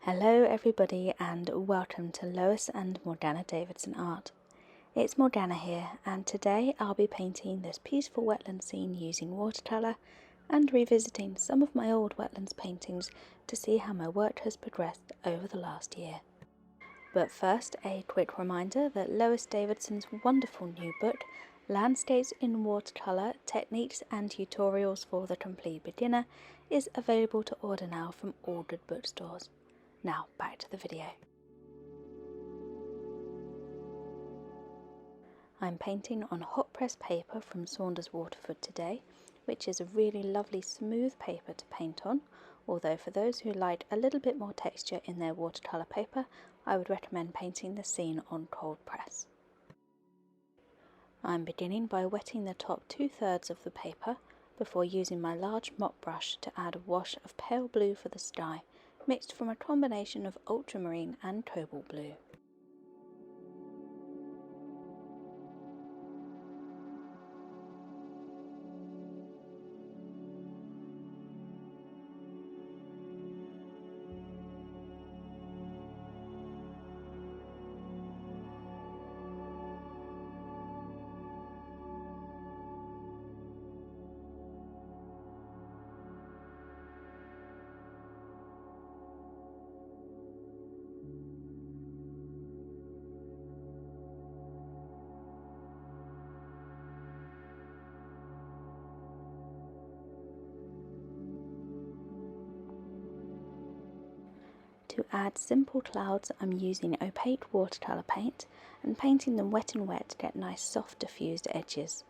Hello everybody and welcome to Lois and Morgana Davidson Art. It's Morgana here and today I'll be painting this peaceful wetland scene using watercolour and revisiting some of my old wetlands paintings to see how my work has progressed over the last year. But first, a quick reminder that Lois Davidson's wonderful new book, Landscapes in Watercolour, Techniques and Tutorials for the Complete Beginner, is available to order now from all good bookstores. Now back to the video. I'm painting on hot press paper from Saunders Waterford today, which is a really lovely smooth paper to paint on, although for those who like a little bit more texture in their watercolour paper, I would recommend painting the scene on cold press. I'm beginning by wetting the top 2/3 of the paper before using my large mop brush to add a wash of pale blue for the sky, mixed from a combination of ultramarine and cobalt blue. To add simple clouds, I'm using opaque watercolour paint and painting them wet and wet to get nice soft diffused edges.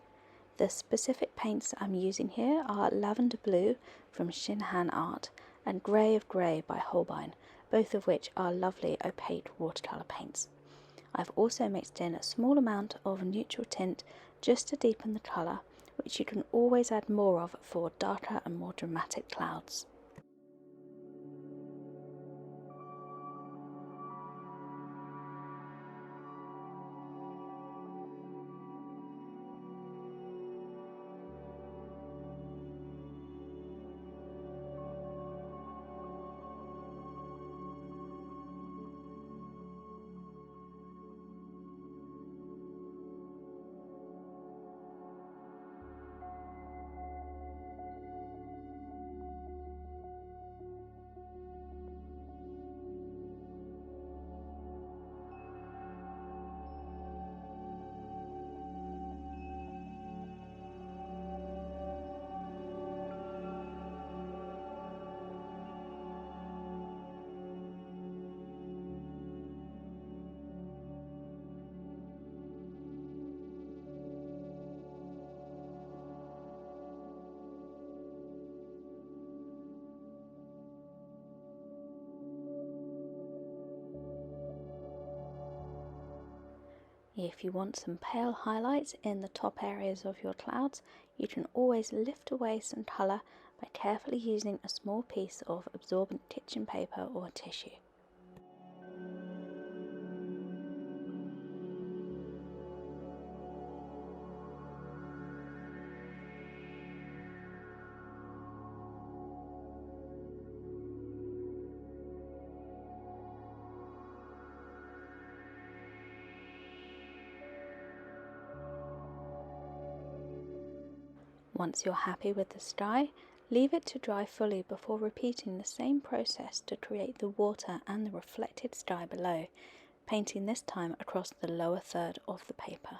The specific paints I'm using here are Lavender Blue from Shinhan Art and Grey of Grey by Holbein, both of which are lovely opaque watercolour paints. I've also mixed in a small amount of neutral tint just to deepen the colour, which you can always add more of for darker and more dramatic clouds. If you want some pale highlights in the top areas of your clouds, you can always lift away some colour by carefully using a small piece of absorbent kitchen paper or tissue. Once you're happy with the sky, leave it to dry fully before repeating the same process to create the water and the reflected sky below, painting this time across the lower third of the paper.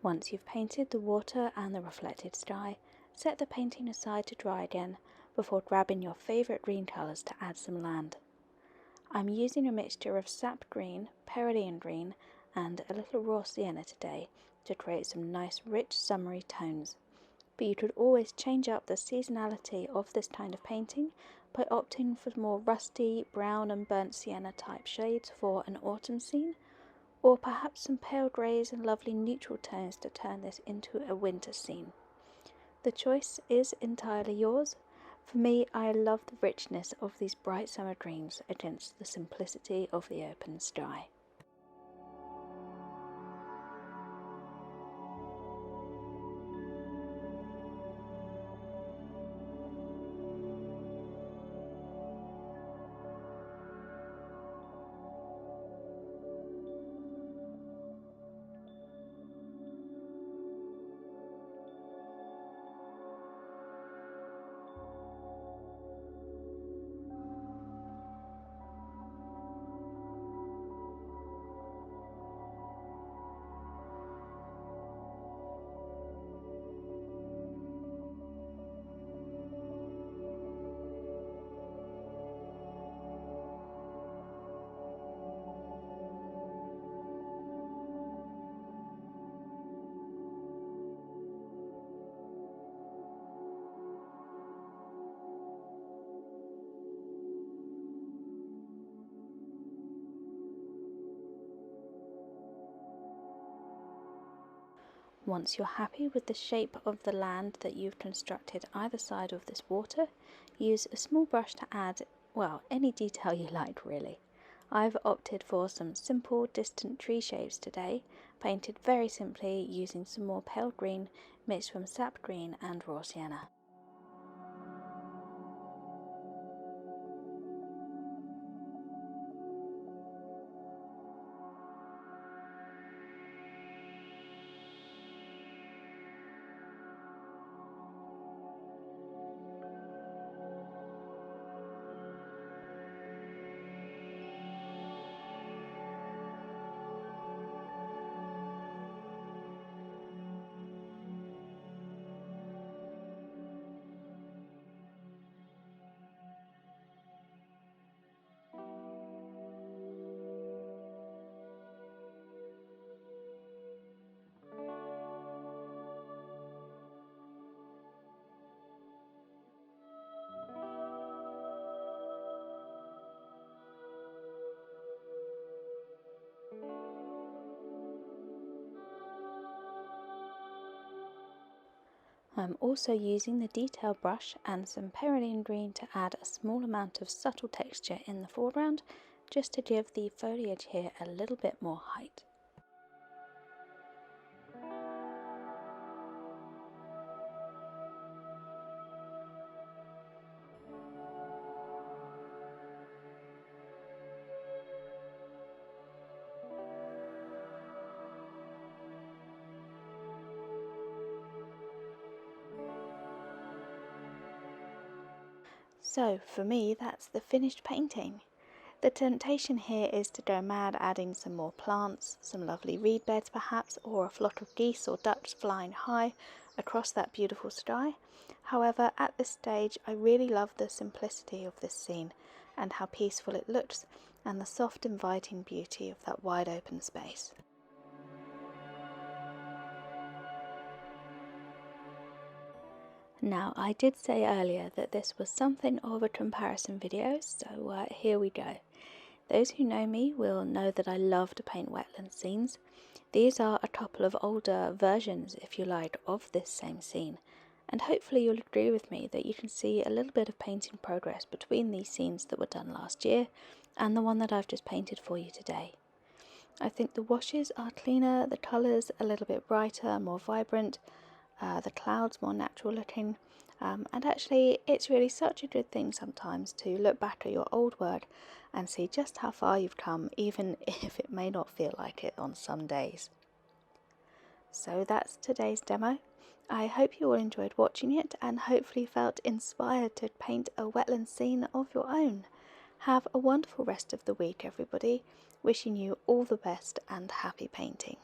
Once you've painted the water and the reflected sky, set the painting aside to dry again before grabbing your favourite green colours to add some land. I'm using a mixture of sap green, cerulean green and a little raw sienna today to create some nice rich summery tones. But you could always change up the seasonality of this kind of painting by opting for more rusty, brown and burnt sienna type shades for an autumn scene, or perhaps some pale greys and lovely neutral tones to turn this into a winter scene. The choice is entirely yours. For me, I love the richness of these bright summer greens against the simplicity of the open sky. Once you're happy with the shape of the land that you've constructed either side of this water, use a small brush to add, well, any detail you like really. I've opted for some simple distant tree shapes today, painted very simply using some more pale green mixed from sap green and raw sienna. I'm also using the detail brush and some cerulean green to add a small amount of subtle texture in the foreground, just to give the foliage here a little bit more height. So for me, that's the finished painting. The temptation here is to go mad adding some more plants, some lovely reed beds perhaps, or a flock of geese or ducks flying high across that beautiful sky. However, at this stage I really love the simplicity of this scene and how peaceful it looks, and the soft inviting beauty of that wide open space. Now, I did say earlier that this was something of a comparison video, so here we go. Those who know me will know that I love to paint wetland scenes. These are a couple of older versions, if you like, of this same scene, and hopefully you'll agree with me that you can see a little bit of painting progress between these scenes that were done last year and the one that I've just painted for you today. I think the washes are cleaner, the colours a little bit brighter, more vibrant, the clouds more natural looking, and actually it's really such a good thing sometimes to look back at your old work and see just how far you've come, even if it may not feel like it on some days. So that's today's demo. I hope you all enjoyed watching it and hopefully felt inspired to paint a wetland scene of your own. Have a wonderful rest of the week, everybody. Wishing you all the best and happy painting.